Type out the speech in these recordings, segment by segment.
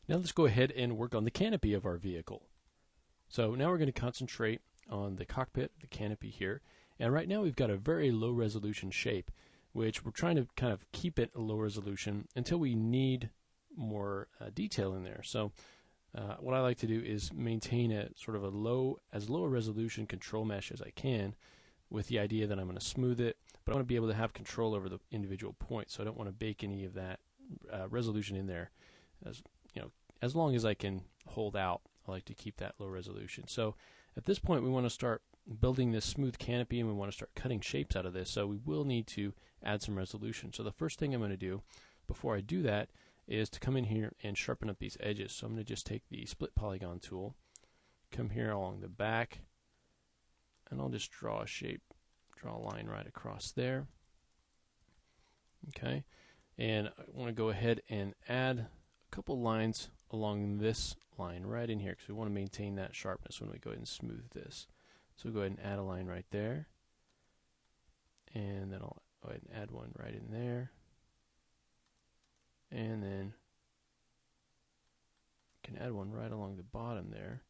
Now let's go ahead and work on the canopy of our vehicle. So now we're going to concentrate on the cockpit, the canopy here. And right now we've got a very low resolution shape, which we're trying to kind of keep it a low resolution until we need more detail in there. So what I like to do is maintain a sort of as low a resolution control mesh as I can, with the idea that I'm going to smooth it, but I want to be able to have control over the individual points. So I don't want to bake any of that resolution in there. As long as I can hold out, I like to keep that low resolution. So at this point we want to start building this smooth canopy, and we want to start cutting shapes out of this. So we will need to add some resolution. So the first thing I'm going to do before I do that is to come in here and sharpen up these edges. So I'm going to just take the split polygon tool, come here along the back, and I'll just draw a shape, draw a line right across there. Okay, and I want to go ahead and add a couple lines along this line right in here, because we want to maintain that sharpness when we go ahead and smooth this. So go ahead and add a line right there, and then I'll go ahead and add one right in there, and then can add one right along the bottom there.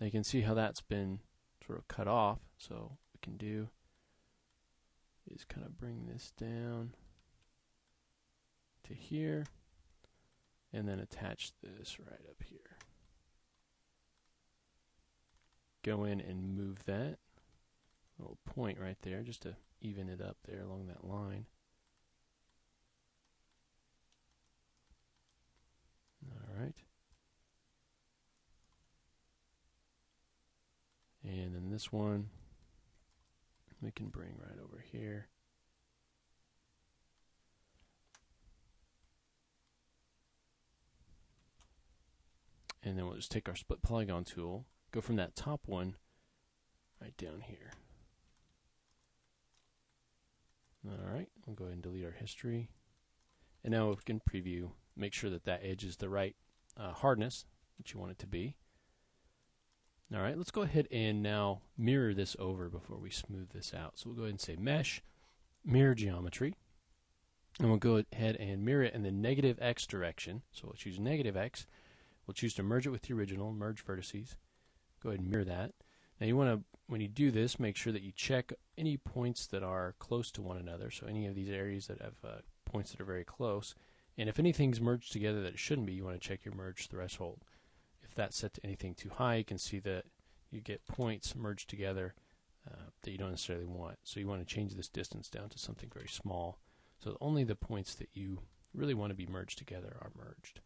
Now you can see how that's been sort of cut off. So what we can do is kind of bring this down to here, and then attach this right up here. Go in and move that little point right there just to even it up there along that line. Alright. And then this one we can bring right over here. And then we'll just take our split polygon tool, go from that top one right down here. Alright, we'll go ahead and delete our history. And now we can preview, make sure that that edge is the right hardness that you want it to be. Alright, let's go ahead and now mirror this over before we smooth this out. So we'll go ahead and say Mesh, Mirror Geometry. And we'll go ahead and mirror it in the negative X direction. So we'll choose negative X. We'll choose to merge it with the original, merge vertices. Go ahead and mirror that. Now you want to, when you do this, make sure that you check any points that are close to one another. So any of these areas that have points that are very close. And if anything's merged together that it shouldn't be, you want to check your merge threshold. If that's set to anything too high, you can see that you get points merged together that you don't necessarily want. So you want to change this distance down to something very small. So only the points that you really want to be merged together are merged.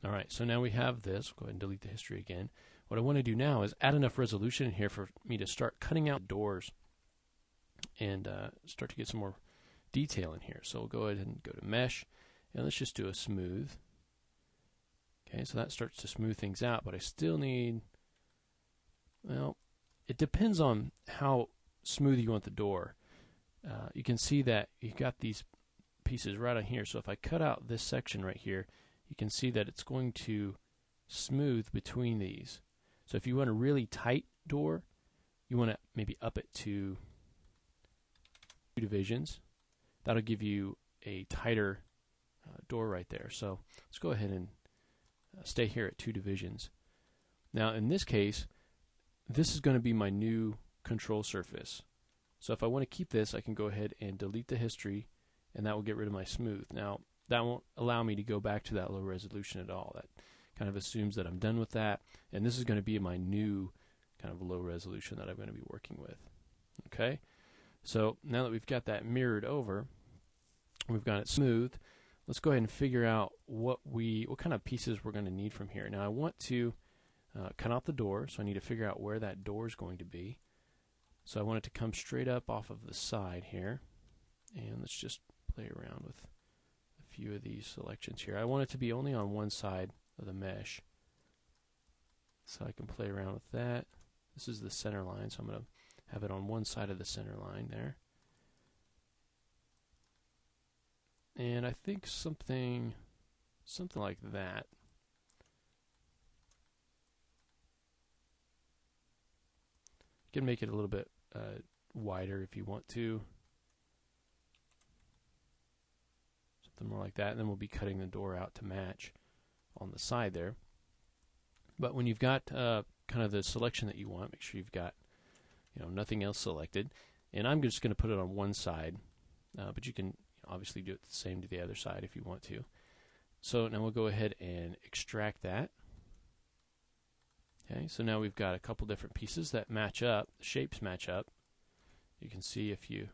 Alright, so now we have this. Go ahead and delete the history again. What I want to do now is add enough resolution in here for me to start cutting out doors and start to get some more detail in here. So we'll go ahead and go to Mesh, and let's just do a smooth. Okay, so that starts to smooth things out, but I still need, well, it depends on how smooth you want the door. You can see that you've got these pieces right on here, so if I cut out this section right here, you can see that it's going to smooth between these. So if you want a really tight door, you want to maybe up it to 2 divisions. That'll give you a tighter door right there. So let's go ahead and stay here at 2 divisions. Now in this case, this is going to be my new control surface. So if I want to keep this, I can go ahead and delete the history, and that will get rid of my smooth. Now that won't allow me to go back to that low resolution at all. That kind of assumes that I'm done with that, and this is going to be my new kind of low resolution that I'm going to be working with. Okay, so now that we've got that mirrored over, we've got it smooth, let's go ahead and figure out what kind of pieces we're going to need from here. Now I want to cut out the door, so I need to figure out where that door is going to be. So I want it to come straight up off of the side here, and let's just play around with a few of these selections here. I want it to be only on one side of the mesh, so I can play around with that. This is the center line, so I'm going to have it on one side of the center line there. And I think something like that. You can make it a little bit wider if you want to. Something more like that, and then we'll be cutting the door out to match. on the side there. But when you've got kind of the selection that you want, make sure you've got nothing else selected. And I'm just going to put it on one side, but you can obviously do it the same to the other side if you want to. So now we'll go ahead and extract that. Okay, so now we've got a couple different pieces that match up, the shapes match up. You can see if you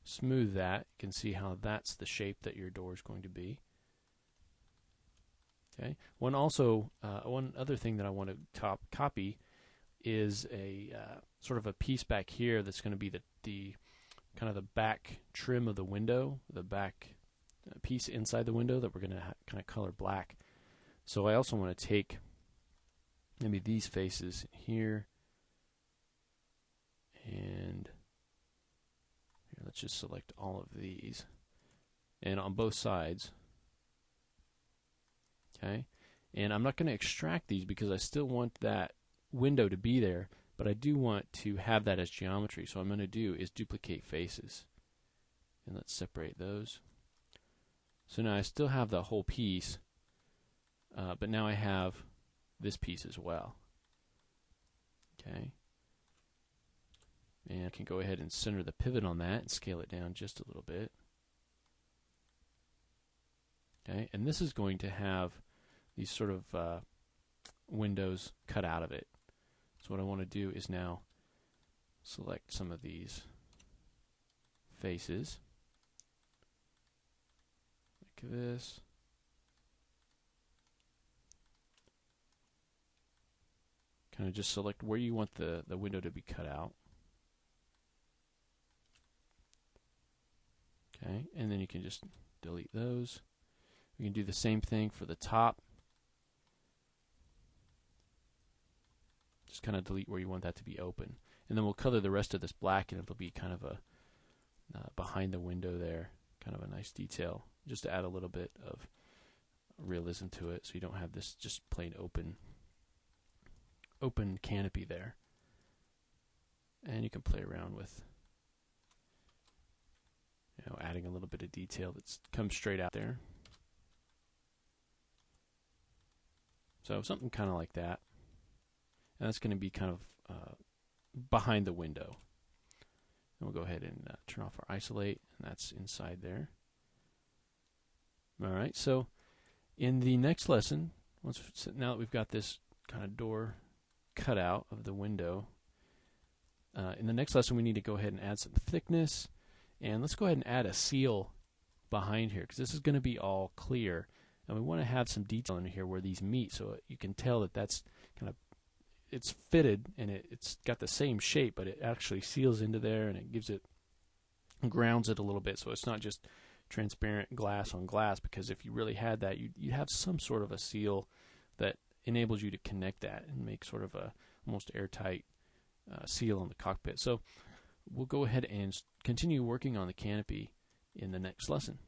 smooth that, you can see how that's the shape that your door is going to be. Okay. One other thing that I want to copy is a sort of a piece back here that's going to be the kind of the back trim of the window, the back piece inside the window that we're going to kind of color black. So I also want to take maybe these faces here, and here, let's just select all of these, and on both sides. Okay, and I'm not going to extract these because I still want that window to be there, but I do want to have that as geometry. So what I'm going to do is duplicate faces, and let's separate those. So now I still have the whole piece, but now I have this piece as well. Okay, and I can go ahead and center the pivot on that and scale it down just a little bit. Okay, and this is going to have these sort of windows cut out of it. So what I want to do is now select some of these faces like this. Kind of just select where you want the window to be cut out. Okay, and then you can just delete those. We can do the same thing for the top. Just kind of delete where you want that to be open. And then we'll color the rest of this black, and it'll be kind of a behind the window there, kind of a nice detail, just to add a little bit of realism to it, so you don't have this just plain open canopy there. And you can play around with adding a little bit of detail that's comes straight out there. So something kind of like that. And that's going to be kind of behind the window. And we'll go ahead and turn off our isolate, and that's inside there. Alright, so in the next lesson, now that we've got this kind of door cut out of the window, in the next lesson we need to go ahead and add some thickness, and let's go ahead and add a seal behind here, because this is going to be all clear, and we want to have some detail in here where these meet, so you can tell that that's kind of, it's fitted and it's got the same shape, but it actually seals into there, and it gives it, grounds it a little bit, so it's not just transparent glass on glass, because if you really had that, you'd have some sort of a seal that enables you to connect that and make sort of a almost airtight seal on the cockpit. So we'll go ahead and continue working on the canopy in the next lesson.